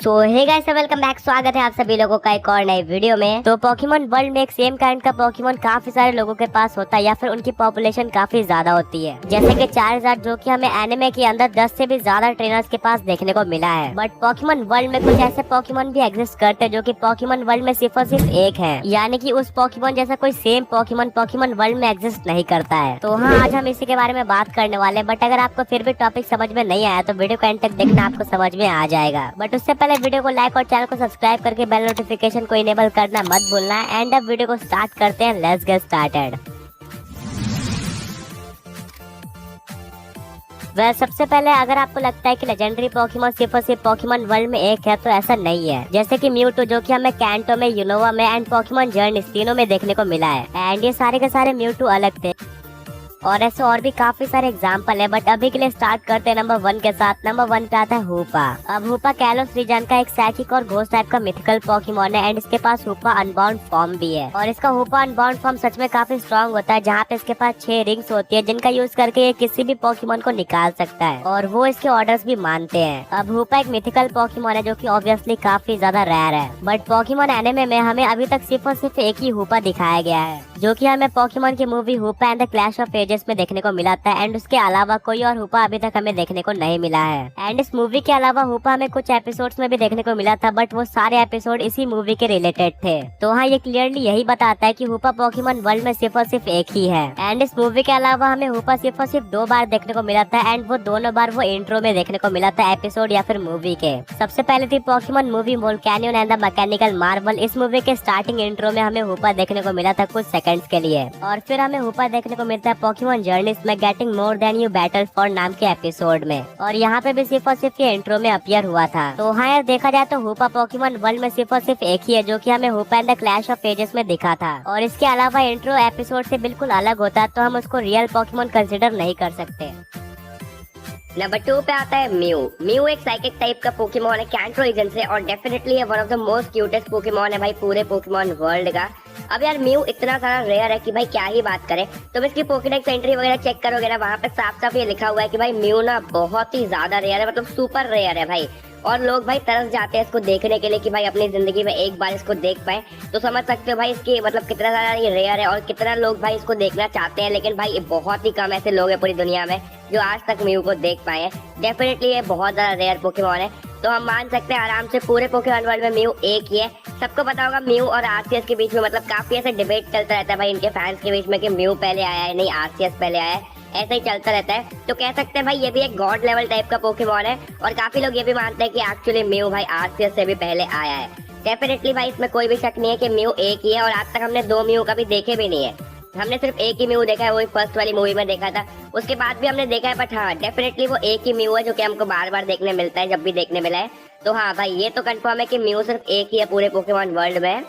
सो hey guys, welcome back. स्वागत है आप सभी लोगों का एक और नए वीडियो में। तो पोकेमॉन वर्ल्ड में एक सेम काइंड का पोकेमॉन काफी सारे लोगों के पास होता है या फिर उनकी पॉपुलेशन काफी ज्यादा होती है, जैसे कि 4000, जो कि हमें एनिमे के अंदर 10 से भी ज्यादा ट्रेनर्स के पास देखने को मिला है। बट पोकेमॉन वर्ल्ड में कुछ ऐसे पोकेमॉन भी एग्जिस्ट करते हैं जो कि पोकेमॉन वर्ल्ड में सिर्फ और सिर्फ एक है, यानी कि उस पोकेमॉन जैसा कोई सेम पोकेमॉन वर्ल्ड में एग्जिस्ट नहीं करता है। तो हाँ, आज हम इसी के बारे में बात करने वाले हैं। बट अगर आपको फिर भी टॉपिक समझ में नहीं आया तो वीडियो को एंड तक देखना, आपको समझ में आ जाएगा। बट उससे पहले वीडियो को लाइक और चैनल को सब्सक्राइब करके बेल नोटिफिकेशन को इनेबल करना मत भूलना। एंड अब वीडियो को स्टार्ट करते हैं। Let's get started. वह सबसे पहले अगर आपको लगता है कि लेजेंडरी पोकेमॉन सिर्फ और सिर्फ पोकेमॉन वर्ल्ड में एक है, तो ऐसा नहीं है। जैसे कि म्यूटू, जो कि हमें कैंटो में, यूनोवा में एंड पोकेमॉन जर्नी तीनों में देखने को मिला है। एंड ये सारे के सारे म्यूटू अलग थे और ऐसे और भी काफी सारे एग्जाम्पल है। बट अभी के लिए स्टार्ट करते हैं नंबर 1 के साथ। नंबर 1 पे आता है हूपा। अब हूपा कैलोस रीजन का एक साइकिक और घोस्ट टाइप का मिथिकल पोकेमॉन है। एंड इसके पास हूपा अनबाउंड फॉर्म भी है। और इसका हूपा अनबाउंड फॉर्म सच में काफी स्ट्रॉन्ग होता है, जहाँ पे इसके पास 6 रिंग्स होती है, जिनका यूज करके ये किसी भी पोकेमॉन को निकाल सकता है और वो इसके ऑर्डर्स भी मानते हैं। अब हूपा एक मिथिकल पोकेमॉन है जो कि ऑब्वियसली काफी ज्यादा रेयर है। बट पोकेमॉन एनिमे में हमें अभी तक सिर्फ और सिर्फ एक ही हूपा दिखाया गया है, जो कि हमें पोकेमॉन की movie Hoopa and the Clash of Ages में देखने को मिला था। एंड उसके अलावा कोई और हूपा अभी तक हमें देखने को नहीं मिला है। एंड इस मूवी के अलावा हूपा हमें कुछ एपिसोड्स में भी देखने को मिला था, बट वो सारे एपिसोड इसी मूवी के रिलेटेड थे। तो हाँ, ये क्लियरली यही बताता है कि हूपा पोकेमॉन वर्ल्ड में सिर्फ और सिर्फ एक ही है। एंड इस मूवी के अलावा हमें हूपा सिर्फ और सिर्फ 2 बार देखने को मिला था। एंड वो दोनों बार वो इंट्रो में देखने को मिला था, एपिसोड या फिर मूवी के। सबसे पहले थी Pokemon movie Volcanion and the Mechanical Marvel. इस मूवी के स्टार्टिंग इंट्रो में हमें हूपा देखने को मिला था कुछ सेकंड्स के लिए। और फिर हमें हूपा देखने को मिलता है पोकेमॉन जर्नीज में getting more than you battle for नाम के एपिसोड में। और यहाँ पे भी सिर्फ और सिर्फ ये इंट्रो में अपीयर हुआ था। तो हाँ यार, देखा जाए तो हूपा पोकेमॉन वर्ल्ड में सिर्फ और सिर्फ एक ही है, जो कि हमें Hoopa and the Clash of Ages में दिखा था। और इसके अलावा इंट्रो एपिसोड से बिल्कुल अलग होता है, तो हम उसको रियल पोकेमॉन कंसिडर नहीं कर सकते। नंबर 2 पे आता है म्यू। म्यू एक साइकिक टाइप का पोकेमॉन है कैंटो रीजन से और डेफिनेटली है one of the most cutest Pokemon है भाई पूरे पोकेमॉन वर्ल्ड का। अब यार म्यू इतना सारा रेयर है कि भाई क्या ही बात करें। तुम इसकी पोकेडेक्स एंट्री वगैरह चेक करोगे ना, वहाँ पे साफ साफ ये लिखा हुआ है कि भाई म्यू ना बहुत ही ज्यादा रेयर है, मतलब सुपर रेयर है भाई। और लोग भाई तरस जाते हैं इसको देखने के लिए कि भाई अपनी जिंदगी में एक बार इसको देख पाए। तो समझ सकते हो भाई इसकी मतलब कितना ज्यादा ये रेयर है और कितना लोग भाई इसको देखना चाहते हैं। लेकिन भाई बहुत ही कम ऐसे लोग हैं पूरी दुनिया में जो आज तक म्यू को देख पाए हैं। डेफिनेटली ये बहुत ज्यादा रेयर पोकेमॉन है, तो हम मान सकते हैं आराम से पूरे पोकेमॉन वर्ल्ड में म्यू एक ही है। सबको पता होगा म्यू और आरसीएस के बीच में मतलब काफी ऐसे डिबेट चलता रहता है भाई इनके फैंस के बीच में कि म्यू पहले आया है, नहीं आरसीएस पहले आया है, ऐसा ही चलता रहता है। तो कह सकते हैं भाई ये भी एक गॉड लेवल टाइप का पोकेमॉन है। और काफी लोग ये भी मानते हैं कि एक्चुअली म्यू भाई आरसीएस से भी पहले आया है। डेफिनेटली भाई इसमें कोई भी शक नहीं है कि म्यू एक ही है। और आज तक हमने 2 म्यू कभी देखे भी नहीं है, हमने सिर्फ एक ही म्यू देखा है, वही फर्स्ट वाली मूवी में देखा था। उसके बाद भी हमने देखा है, बट हाँ डेफिनेटली वो एक ही म्यू है जो कि हमको बार बार देखने मिलता है, जब भी देखने मिला है। तो हाँ भाई, ये तो कंफर्म है कि म्यू सिर्फ एक ही है पूरे पोकेमॉन वर्ल्ड में।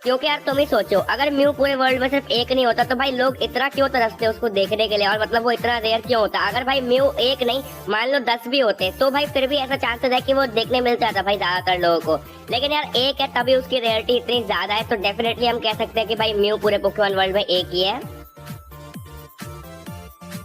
क्योंकि यार तुम ही सोचो, अगर म्यू पूरे वर्ल्ड में सिर्फ एक नहीं होता तो भाई लोग इतना क्यों तरसते उसको देखने के लिए, और मतलब वो इतना रेयर क्यों होता। अगर भाई म्यू एक नहीं मान लो 10 भी होते तो भाई फिर भी ऐसा चांसेस है कि वो देखने मिल जाता भाई ज्यादातर लोगों को। लेकिन यार एक है तभी उसकी रेयरिटी इतनी ज्यादा है, तो डेफिनेटली हम कह सकते हैं कि भाई म्यू पूरे पोकेमॉन वर्ल्ड में एक ही है।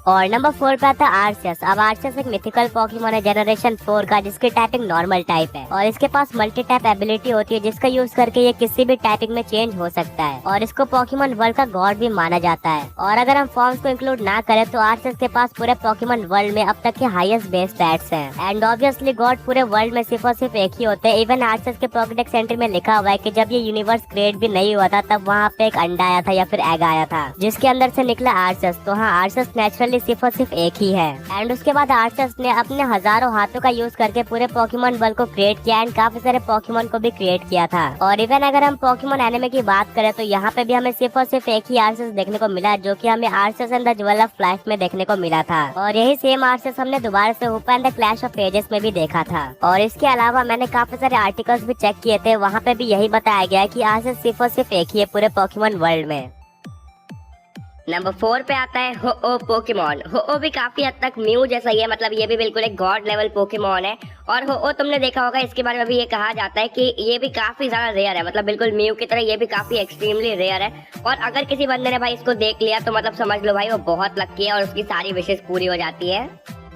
और नंबर 4 पे आता है आर्सियस। अब आर्सियस एक मिथिकल पोकेमॉन है जनरेशन 4 का, जिसकी टाइपिंग नॉर्मल टाइप है और इसके पास मल्टी टाइप एबिलिटी होती है, जिसका यूज करके ये किसी भी टाइपिंग में चेंज हो सकता है। और इसको पोकेमॉन वर्ल्ड का गॉड भी माना जाता है। और अगर हम फॉर्म्स को इंक्लूड ना करें तो आर्सियस के पास पूरे पोकेमॉन वर्ल्ड में अब तक के हाईएस्ट बेस स्टैट्स हैं। एंड ऑब्वियसली गॉड पूरे वर्ल्ड में सिर्फ और सिर्फ एक ही होते हैं। इवन आर्सियस के पोकेडेक्स एंट्री में लिखा हुआ है कि जब ये यूनिवर्स क्रिएट भी नहीं हुआ था तब वहाँ पे एक अंडा आया था या फिर एग आया था, जिसके अंदर से निकला आर्सियस। तो हाँ, आर्सियस नेचुरली सिर्फ और सिर्फ एक ही है। एंड उसके बाद आर्सियस ने अपने हजारों हाथों का यूज करके पूरे पोकेमॉन वर्ल्ड को क्रिएट किया एंड काफी सारे पोकेमॉन को भी क्रिएट किया था। और इवन अगर हम पोकेमॉन एनिमे की बात करें तो यहाँ पे भी हमें सिर्फ और सिर्फ एक ही आर्सियस देखने को मिला, जो कि हमें Arceus and the Jewel of Life में देखने को मिला था। और यही सेम आर्सियस हमने दोबारा से Hoopa and the Clash of Ages में भी देखा था। और इसके अलावा मैंने काफी सारे आर्टिकल्स भी चेक किए थे, वहाँ पे भी यही बताया गया है कि आर्सियस सिर्फ और सिर्फ एक ही है पूरे पोकेमॉन वर्ल्ड में। नंबर 4 पे आता है हो पोकेमॉन। हो भी काफी हद तक म्यू जैसा ही है, मतलब ये भी बिल्कुल एक गॉड लेवल पोकेमॉन है। और हो तुमने देखा होगा, इसके बारे में भी ये कहा जाता है कि ये भी काफी ज्यादा रेयर है, मतलब बिल्कुल म्यू की तरह ये भी काफी एक्सट्रीमली रेयर है। और अगर किसी बंदे ने भाई इसको देख लिया तो मतलब समझ लो भाई वो बहुत लक्की है और उसकी सारी विशेष पूरी हो जाती है।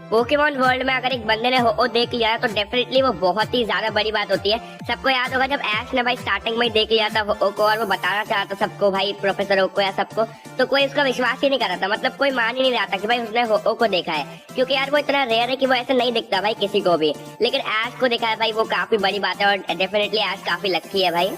पोकेमॉन वर्ल्ड में अगर एक बंदे ने हो देख लिया तो डेफिनेटली वो बहुत ही ज्यादा बड़ी बात होती है। सबको याद होगा जब ऐश ने भाई स्टार्टिंग में ही देख लिया था हो को, और वो बताना चाहा था सबको भाई प्रोफेसर हो को या सबको, तो कोई उसका विश्वास ही नहीं कर रहा था। मतलब कोई मान ही नहीं रहा था कि भाई उसने हो को देखा है, क्योंकि यार वो इतना रेयर है कि वो ऐसे नहीं दिखता भाई किसी को भी। लेकिन ऐश को देखा है भाई, वो काफी बड़ी बात है और डेफिनेटली ऐश काफी लकी है भाई।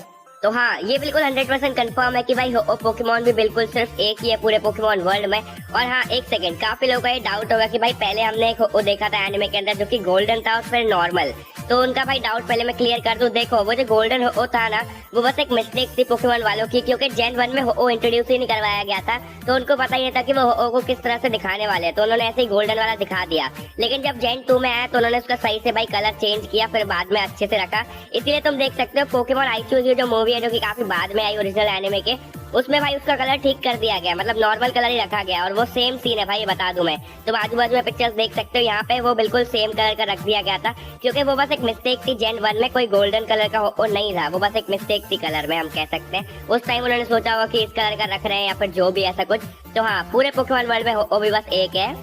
तो हाँ, ये बिल्कुल 100% कंफर्म है कि भाई हो पोकेमॉन भी बिल्कुल सिर्फ एक ही है पूरे पोकेमॉन वर्ल्ड में। और हाँ, एक सेकंड, काफी लोगों का ये डाउट होगा कि भाई पहले हमने एक हो देखा था एनिमे के अंदर जो कि गोल्डन था और फिर नॉर्मल, तो उनका भाई डाउट पहले मैं क्लियर कर दूं। देखो, वो जो गोल्डन हो था ना, वो बस एक मिस्टेक थी पोकेमॉन वालों की, क्योंकि जेन 1 में हो इंट्रोड्यूस ही नहीं करवाया गया था, तो उनको पता ही नहीं था कि वो हो को किस तरह से दिखाने वाले हैं, तो उन्होंने ऐसे ही गोल्डन वाला दिखा दिया। लेकिन जब जेन 2 में आया तो उन्होंने उसका सही से भाई कलर चेंज किया, फिर बाद में अच्छे से रखा। इसलिए तुम देख सकते हो पोकेमॉन आईक्यू जो मूवी है जो कि काफी बाद में आई ओरिजिनल एनिमे के, उसमें भाई उसका कलर ठीक कर दिया गया, मतलब नॉर्मल कलर ही रखा गया। और वो सेम सीन है भाई, बता दूं मैं, तो आजू बाजू में पिक्चर्स देख सकते हो, यहाँ पे वो बिल्कुल सेम कलर का रख दिया गया था, क्योंकि वो बस एक मिस्टेक थी। जेन 1 में कोई गोल्डन कलर का हो नहीं था, वो बस एक मिस्टेक थी कलर में, हम कह सकते हैं। उस टाइम उन्होंने सोचा होगा कि इस कलर का रख रहे हैं या फिर जो भी ऐसा कुछ। तो हाँ, पूरे पोकेमॉन वर्ल्ड में हो भी बस एक है।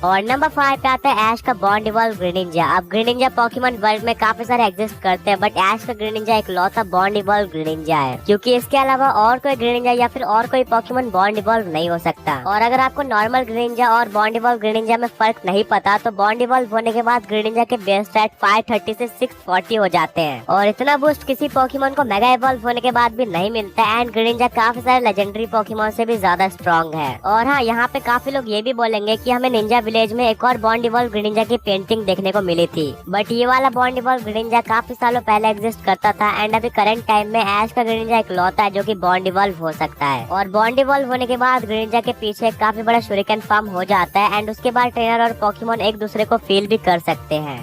और नंबर 5 पे आता है ऐश का बॉन्ड इवॉल्व ग्रीनिंजा। अब ग्रीनिंजा पोकेमॉन वर्ल्ड में काफी सारे एग्जिस्ट करते हैं, बट ऐश का ग्रीनिंजा एक लौता बॉन्ड इवॉल्व ग्रीनिंजा है, क्योंकि इसके अलावा और कोई ग्रीनिंजा या फिर और कोई पोकेमॉन बॉन्ड इवॉल्व नहीं हो सकता। और अगर आपको नॉर्मल ग्रीनिंजा और बॉन्ड इवॉल्व ग्रीनिंजा में फर्क नहीं पता, तो बॉन्ड इवॉल्व होने के बाद ग्रीनिंजा के बेस स्टैट 530 से 640 हो जाते हैं, और इतना बूस्ट किसी पोकेमॉन को मेगा इवॉल्व होने के बाद भी नहीं मिलता। एंड ग्रीनिंजा काफी सारे लेजेंडरी पोकेमॉन से भी ज्यादा स्ट्रॉन्ग है। और हाँ, यहाँ पे काफी लोग ये भी बोलेंगे कि हमें निंजा विलेज में एक और बॉन्ड इवॉल्व ग्रीनिंजा की पेंटिंग देखने को मिली थी, बट ये वाला बॉन्ड इवॉल्व ग्रीनिंजा काफी सालों पहले एग्जिस्ट करता था। एंड अभी करंट टाइम में ऐश का ग्रीनिंजा एक लौता है जो कि बॉन्ड इवॉल्व हो सकता है। और बॉन्ड इवॉल्व होने के बाद ग्रीनिंजा के पीछे काफी बड़ा शूरिकेन फॉर्म हो जाता है, एंड उसके बाद ट्रेनर और पोकेमॉन एक दूसरे को फील भी कर सकते हैं।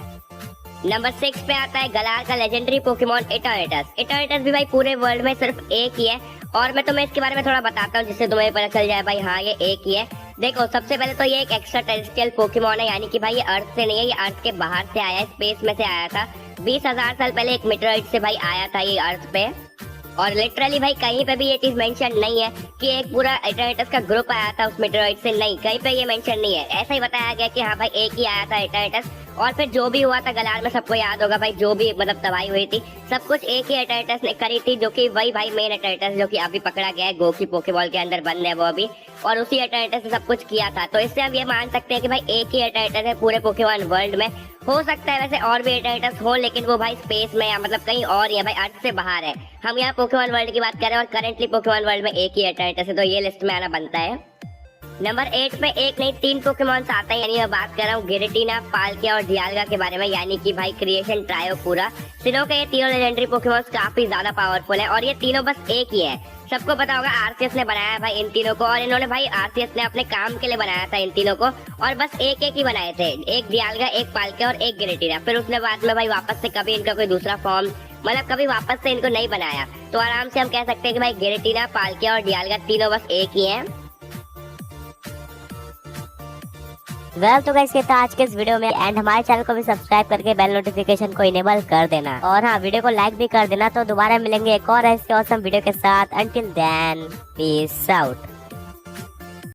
नंबर 6 पे आता है गलार का लेजेंडरी पोकेमॉन एटर्नेटस। एटर्नेटस भी भाई पूरे वर्ल्ड में सिर्फ एक ही है, और मैं तुम्हें इसके बारे में थोड़ा बताता हूँ जिससे तुम्हें पता चल जाए भाई हाँ ये एक ही है। देखो, सबसे पहले तो ये एक एक्स्ट्रा टेरेस्ट्रियल पोकेमॉन है, यानी कि भाई ये अर्थ से नहीं है, ये अर्थ के बाहर से आया है, स्पेस में से आया था। 20,000 साल पहले एक मीटरऑइड से भाई आया था ये अर्थ पे। और लिटरली भाई कहीं पे भी ये चीज मेंशन नहीं है कि एक पूरा एटर्नेटस का ग्रुप आया था उस मीटरऑइड से, नहीं, कहीं पे ये मेंशन नहीं है। ऐसा ही बताया गया कि हाँ भाई एक ही आया था एटर्नेटस। और फिर जो भी हुआ था गलार में, सबको याद होगा भाई, जो भी मतलब तबाही हुई थी, सब कुछ एक ही एटर्नेटस ने करी थी, जो कि वही भाई मेन एटर्नेटस जो कि अभी पकड़ा गया है, गोकी पोकेबॉल के अंदर बंद है वो अभी, और उसी एटर्नेटस ने सब कुछ किया था। तो इससे हम ये मान सकते हैं कि भाई एक ही एटर्नेटस है पूरे पोकेमॉन वर्ल्ड में। हो सकता है वैसे और भी एटर्नेटस हो, लेकिन वो भाई स्पेस में या मतलब कहीं और ही है भाई, अर्थ से बाहर है। हम यहाँ पोकेमॉन वर्ल्ड की बात कर रहे हैं, और करेंटली पोकेमॉन वर्ल्ड में एक ही एटर्नेटस है, तो ये लिस्ट में आना बनता है। नंबर 8 पे एक नहीं 3 पोकेमॉन्स आते हैं, यानी मैं बात कर रहा हूँ गिरेटिना, पाल्किया और डियालगा के बारे में, यानी कि भाई क्रिएशन ट्रायो पूरा। तीनों के ये तीनों लेजेंडरी पोकेमॉन्स काफी ज्यादा पावरफुल है, और ये तीनों बस एक ही है। सबको पता होगा आरसीएस ने बनाया भाई इन तीनों को, और इन्होंने भाई आरसीएस ने अपने काम के लिए बनाया था इन तीनों को, और बस एक एक ही बनाए थे, एक डियालगा, एक पाल्किया और एक गिरेटिना। फिर उसने बाद में भाई वापस से कभी इनका कोई दूसरा फॉर्म, मतलब कभी वापस से इनको नहीं बनाया। तो आराम से हम कह सकते हैं कि भाई गिरेटिना, पाल्किया और डियालगा तीनों बस एक ही हैं। वेल तो गाइस, ये था आज के इस वीडियो में, एंड हमारे चैनल को भी सब्सक्राइब करके बेल नोटिफिकेशन को इनेबल कर देना, और हाँ, वीडियो को लाइक भी कर देना। तो दोबारा मिलेंगे एक और ऐसे ऑसम वीडियो के साथ। Until then, peace out.